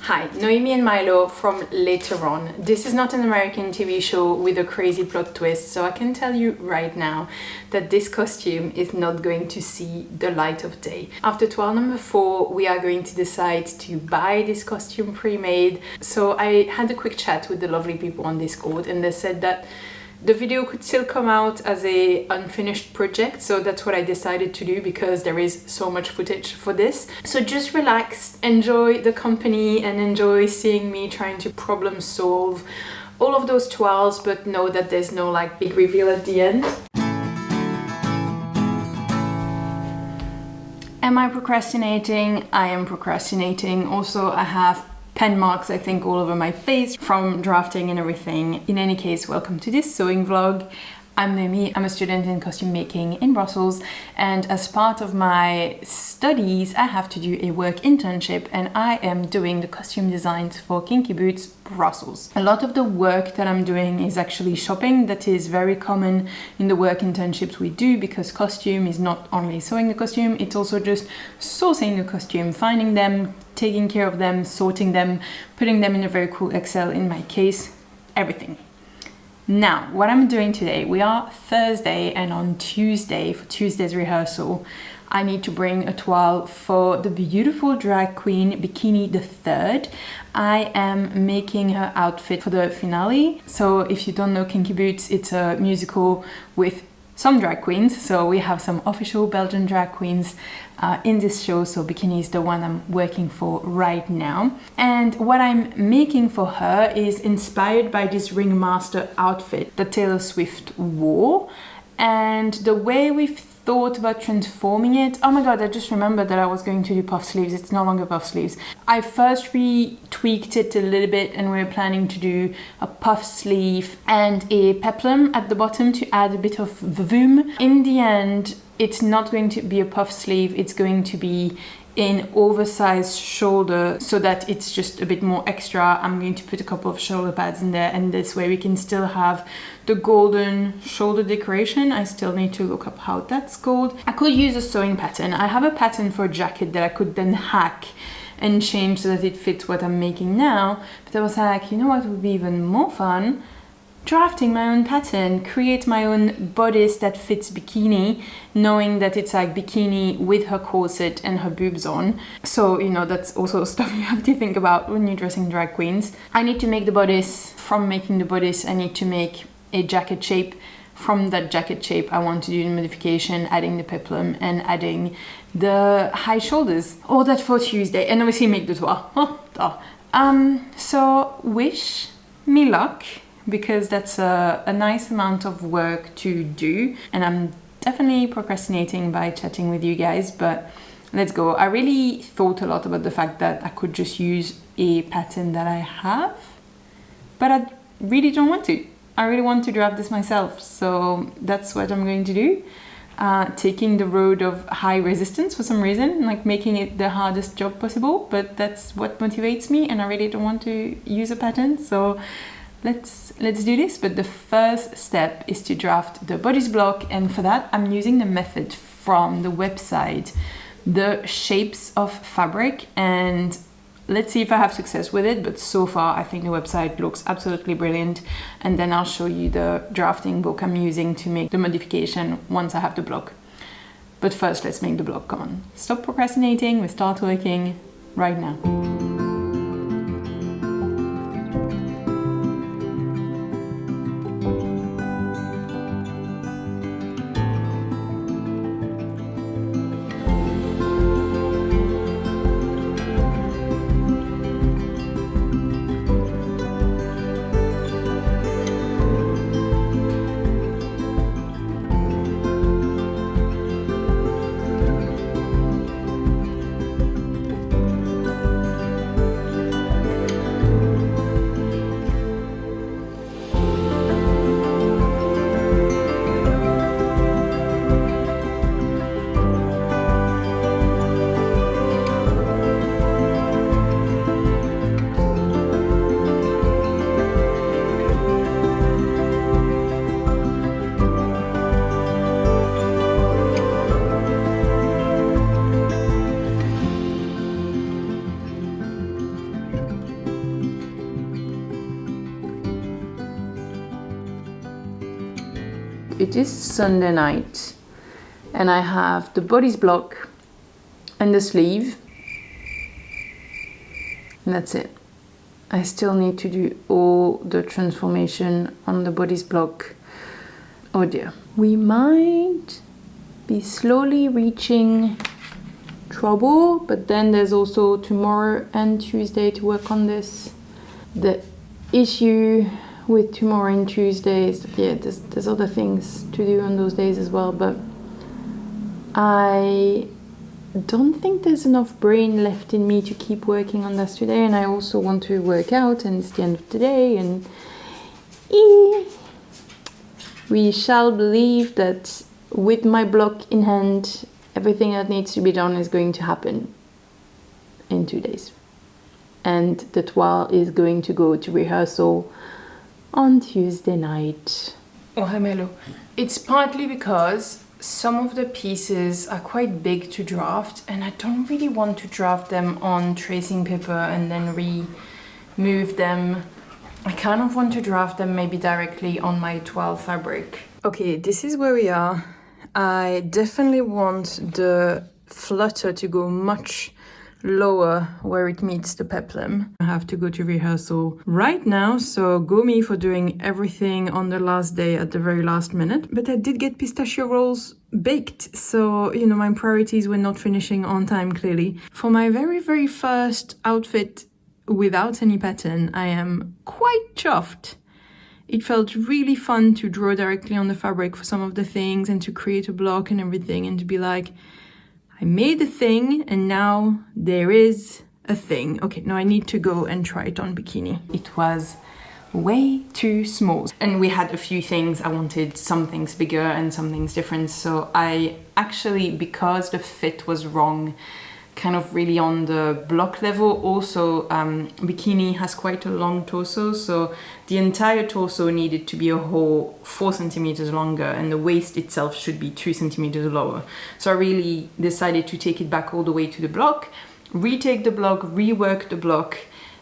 Hi, Noémie and Milo from Later On. This is not an American TV show with a crazy plot twist, so I can tell you right now that this costume is not going to see the light of day. After toile number 4, we are going to decide to buy this costume pre-made. So I had a quick chat with the lovely people on Discord and they said that the video could still come out as a unfinished project, so that's what I decided to do because there is so much footage for this. So just relax, enjoy the company and enjoy seeing me trying to problem solve all of those toiles, but know that there's no like big reveal at the end. Am I procrastinating? I am procrastinating. Also, I have pen marks, I think, all over my face from drafting and everything. In any case, welcome to this sewing vlog. I'm Noémie, I'm a student in costume making in Brussels, and as part of my studies I have to do a work internship and I am doing the costume designs for Kinky Boots Brussels. A lot of the work that I'm doing is actually shopping. That is very common in the work internships we do because costume is not only sewing the costume, it's also just sourcing the costume, finding them, taking care of them, sorting them, putting them in a very cool Excel, in my case, everything. Now, what I'm doing today, we are Thursday, and on Tuesday, for Tuesday's rehearsal, I need to bring a toile for the beautiful drag queen Bikini the Third. I am making her outfit for the finale. So if you don't know Kinky Boots, it's a musical with some drag queens, so we have some official Belgian drag queens in this show, so Bikini is the one I'm working for right now. And what I'm making for her is inspired by this ringmaster outfit that Taylor Swift wore, and the way we've thought about transforming it. Oh my god, I just remembered that I was going to do puff sleeves. It's no longer puff sleeves. I first retweaked it a little bit and we're planning to do a puff sleeve and a peplum at the bottom to add a bit of vavoom. In the end, it's not going to be a puff sleeve, it's going to be in oversized shoulder so that it's just a bit more extra. I'm going to put a couple of shoulder pads in there, and this way we can still have the golden shoulder decoration. I still need to look up how that's called. I could use a sewing pattern. I have a pattern for a jacket that I could then hack and change so that it fits what I'm making now, but I was like, you know what would be even more fun? Drafting my own pattern, create my own bodice that fits Bikini, knowing that it's like Bikini with her corset and her boobs on. So, you know, that's also stuff you have to think about when you're dressing drag queens. I need to make the bodice. From making the bodice, I need to make a jacket shape. From that jacket shape, I want to do the modification, adding the peplum and adding the high shoulders. All that for Tuesday, and obviously make the toile. So wish me luck, because that's a nice amount of work to do, and I'm definitely procrastinating by chatting with you guys, but let's go. I really thought a lot about the fact that I could just use a pattern that I have, but I really don't want to. I really want to draft this myself, so that's what I'm going to do. Taking the road of high resistance for some reason, like making it the hardest job possible, but that's what motivates me, and I really don't want to use a pattern, so let's do this. But the first step is to draft the bodice block, and for that I'm using the method from the website, the shapes of fabric, and let's see if I have success with it. But so far I think the website looks absolutely brilliant, and then I'll show you the drafting book I'm using to make the modification once I have the block. But first, let's make the block. Come on, stop procrastinating, we start working right now. It is Sunday night and I have the bodice block and the sleeve, and that's it. I still need to do all the transformation on the bodice block. Oh dear. We might be slowly reaching trouble, but then there's also tomorrow and Tuesday to work on this. The issue with tomorrow and Tuesday is, yeah, there's other things to do on those days as well, but I don't think there's enough brain left in me to keep working on this today, and I also want to work out, and it's the end of the day, and we shall believe that with my block in hand, everything that needs to be done is going to happen in 2 days. And the toile is going to go to rehearsal on Tuesday night. Oh, hi Melo. It's partly because some of the pieces are quite big to draft, and I don't really want to draft them on tracing paper and then remove them. I kind of want to draft them maybe directly on my toile fabric. Okay, this is where we are. I definitely want the flutter to go much lower where it meets the peplum. I have to go to rehearsal right now, so go me for doing everything on the last day at the very last minute. But I did get pistachio rolls baked, so you know, my priorities were not finishing on time clearly. For my very first outfit without any pattern, I am quite chuffed. It felt really fun to draw directly on the fabric for some of the things and to create a block and everything, and to be like, I made a thing and now there is a thing. Okay, now I need to go and try it on bikini. It was way too small. And we had a few things. I wanted some things bigger and some things different. So I actually, because the fit was wrong, kind of really on the block level. Also, bikini has quite a long torso, so the entire torso needed to be a whole 4 centimeters longer, and the waist itself should be 2 centimeters lower. So I really decided to take it back all the way to the block, retake the block, rework the block,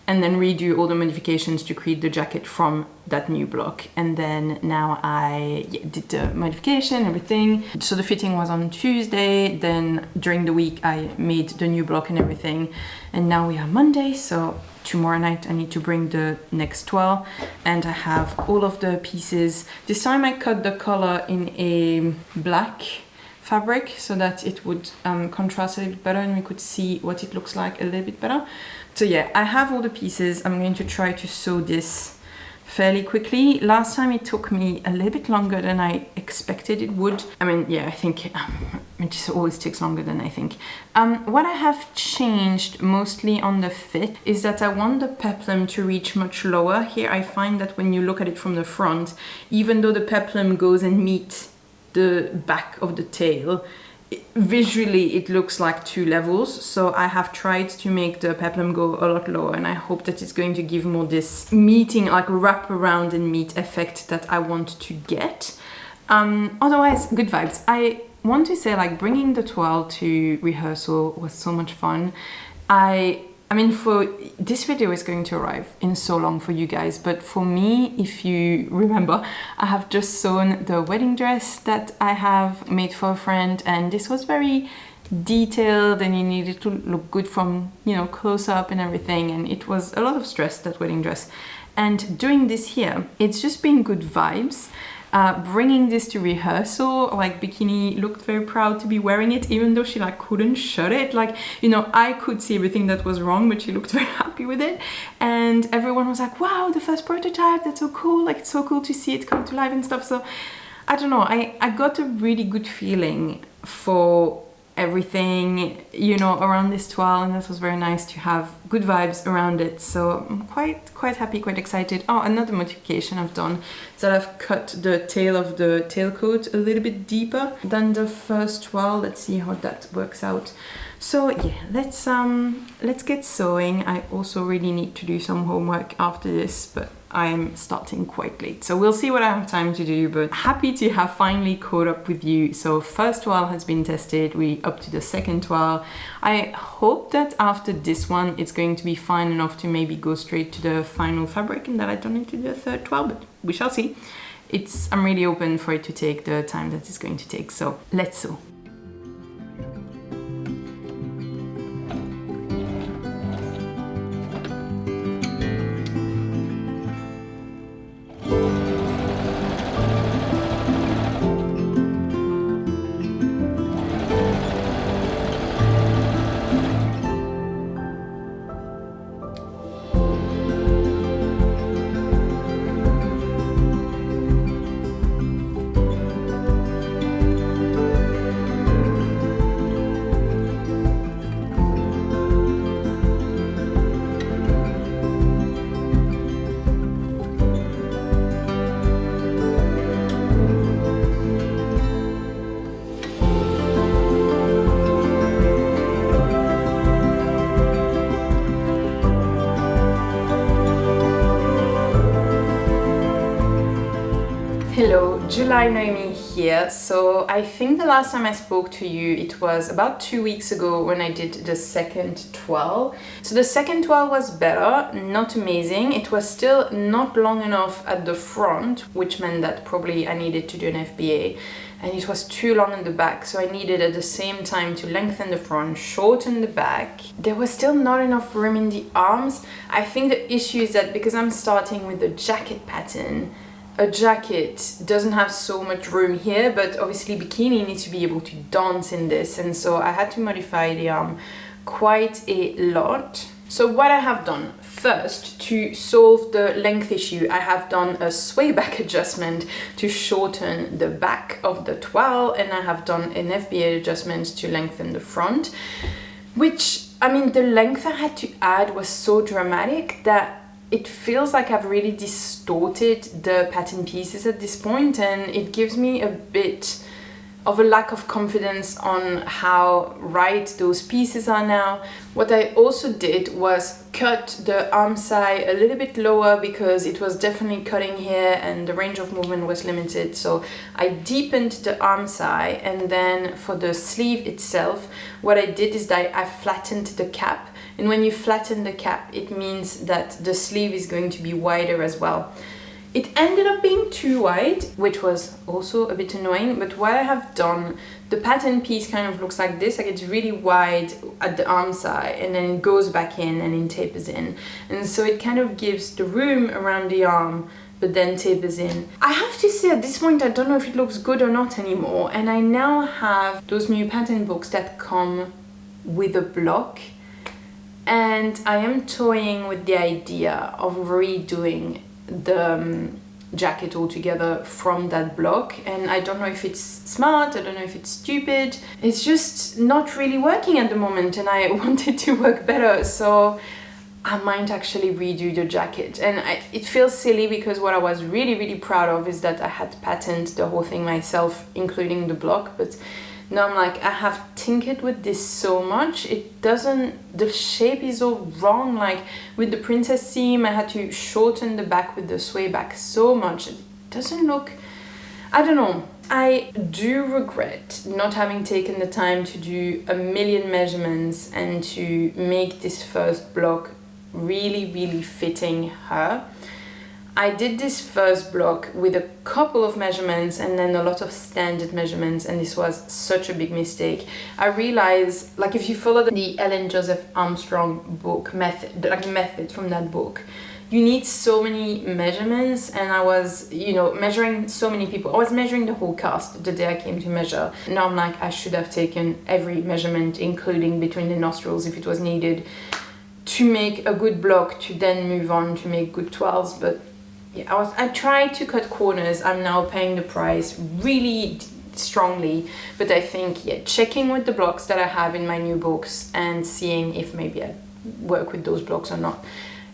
and then redo all the modifications to create the jacket from that new block. And then now I did the modification, everything. So the fitting was on Tuesday, then during the week I made the new block and everything. And now we are Monday, so tomorrow night I need to bring the next toile, and I have all of the pieces. This time I cut the color in a black fabric so that it would contrast a little bit better and we could see what it looks like a little bit better. So yeah, I have all the pieces. I'm going to try to sew this fairly quickly. Last time it took me a little bit longer than I expected it would. I mean, yeah, I think it just always takes longer than I think. What I have changed mostly on the fit is that I want the peplum to reach much lower. Here I find that when you look at it from the front, even though the peplum goes and meets the back of the tail, visually it looks like 2 levels. So I have tried to make the peplum go a lot lower, and I hope that it's going to give more this meeting, like wrap around and meet effect that I want to get. Otherwise, good vibes. I want to say, like, bringing the toile to rehearsal was so much fun. I mean, for this video is going to arrive in so long for you guys, but for me, if you remember, I have just sewn the wedding dress that I have made for a friend, and this was very detailed and it needed to look good from, you know, close up and everything, and it was a lot of stress, that wedding dress. And doing this here, it's just been good vibes. Bringing this to rehearsal, like, Bikini looked very proud to be wearing it, even though she like couldn't shut it. Like, you know, I could see everything that was wrong, but she looked very happy with it. And everyone was like, wow, the first prototype, that's so cool. Like, it's so cool to see it come to life and stuff. So I don't know, I got a really good feeling for everything, you know, around this toile, and that was very nice to have good vibes around it. So I'm quite happy, quite excited. Oh, another modification I've done is that I've cut the tail of the tailcoat a little bit deeper than the first toile. Let's see how that works out. So yeah, let's get sewing. I also really need to do some homework after this, but I'm starting quite late, so we'll see what I have time to do, but happy to have finally caught up with you. So first toile has been tested, we up to the second toile. I hope that after this one it's going to be fine enough to maybe go straight to the final fabric and that I don't need to do a third toile, but we shall see. I'm really open for it to take the time that it's going to take. So let's sew. Hello, July, Noémie here. So I think the last time I spoke to you, it was about 2 weeks ago when I did the second toile. So the second toile was better, not amazing. It was still not long enough at the front, which meant that probably I needed to do an FBA. And it was too long in the back, so I needed at the same time to lengthen the front, shorten the back. There was still not enough room in the arms. I think the issue is that because I'm starting with the jacket pattern, a jacket doesn't have so much room here, but obviously bikini needs to be able to dance in this, and so I had to modify the arm quite a lot. So what I have done first to solve the length issue, I have done a sway back adjustment to shorten the back of the toile, and I have done an FBA adjustment to lengthen the front, which, I mean, the length I had to add was so dramatic that it feels like I've really distorted the pattern pieces at this point, and it gives me a bit of a lack of confidence on how right those pieces are now. What I also did was cut the arm side a little bit lower because it was definitely cutting here and the range of movement was limited. So I deepened the arm side, and then for the sleeve itself, what I did is that I flattened the cap. And when you flatten the cap, it means that the sleeve is going to be wider as well. It ended up being too wide, which was also a bit annoying, but what I have done, the pattern piece kind of looks like this, like it's really wide at the arm side, and then it goes back in and it tapers in. And so it kind of gives the room around the arm, but then tapers in. I have to say at this point, I don't know if it looks good or not anymore, and I now have those new pattern books that come with a block. And I am toying with the idea of redoing the jacket altogether from that block, and I don't know if it's smart, I don't know if it's stupid. It's just not really working at the moment, and I want it to work better, so I might actually redo the jacket. And it feels silly because what I was really proud of is that I had patterned the whole thing myself, including the block, but now I'm like, I have tinkered with this so much, the shape is all wrong. Like with the princess seam, I had to shorten the back with the sway back so much. It doesn't look, I don't know. I do regret not having taken the time to do a million measurements and to make this first block really fitting her. I did this first block with a couple of measurements and then a lot of standard measurements, and this was such a big mistake. I realized, like, if you follow the Ellen Joseph Armstrong book method, like the method from that book, you need so many measurements, and I was, measuring so many people. I was measuring the whole cast the day I came to measure. Now I'm like, I should have taken every measurement, including between the nostrils if it was needed, to make a good block, to then move on to make good toiles. But yeah, I tried to cut corners. I'm now paying the price really strongly, but I think, checking with the blocks that I have in my new books and seeing if maybe I work with those blocks or not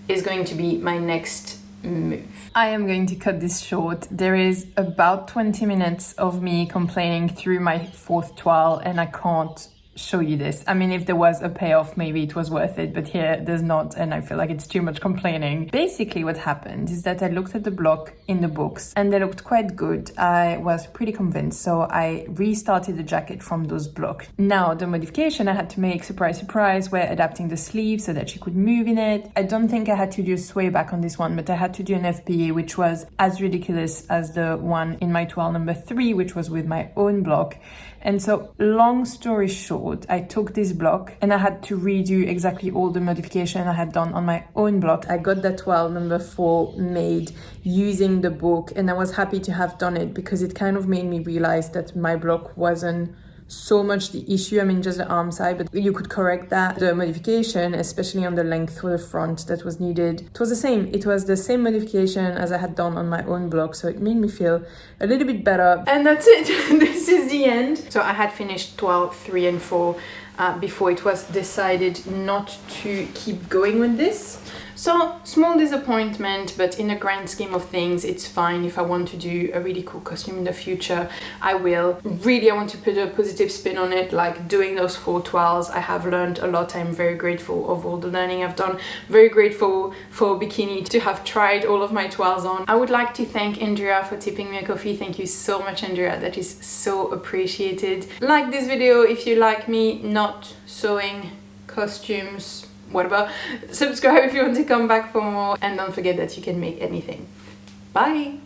is going to be my next move. I am going to cut this short. There is about 20 minutes of me complaining through my fourth toile, and I can't show you this. I mean, if there was a payoff, maybe it was worth it, but here there's not, and I feel like it's too much complaining. Basically what happened is that I looked at the block in the books and they looked quite good. I was pretty convinced, so I restarted the jacket from those blocks. Now the modification I had to make, surprise surprise, were adapting the sleeve so that she could move in it. I don't think I had to do a sway back on this one, but I had to do an FBA, which was as ridiculous as the one in my toile number 3, which was with my own block. And so, long story short, I took this block and I had to redo exactly all the modification I had done on my own block. I got that toile number 4 made using the book, and I was happy to have done it because it kind of made me realize that my block wasn't so much the issue. I mean, just the arm side, but you could correct that. The modification, especially on the length for the front that was needed, it was the same. It was the same modification as I had done on my own block, so it made me feel a little bit better. And that's it. This is the end. So I had finished 12, 3 and 4 before it was decided not to keep going with this. So, small disappointment, but in the grand scheme of things, it's fine. If I want to do a really cool costume in the future, I will. Really, I want to put a positive spin on it, like doing those 4 toiles. I have learned a lot. I'm very grateful of all the learning I've done. Very grateful for Bikini to have tried all of my toiles on. I would like to thank Andrea for tipping me a coffee. Thank you so much, Andrea. That is so appreciated. Like this video if you like me not sewing costumes, whatever. Subscribe if you want to come back for more, and don't forget that you can make anything. Bye!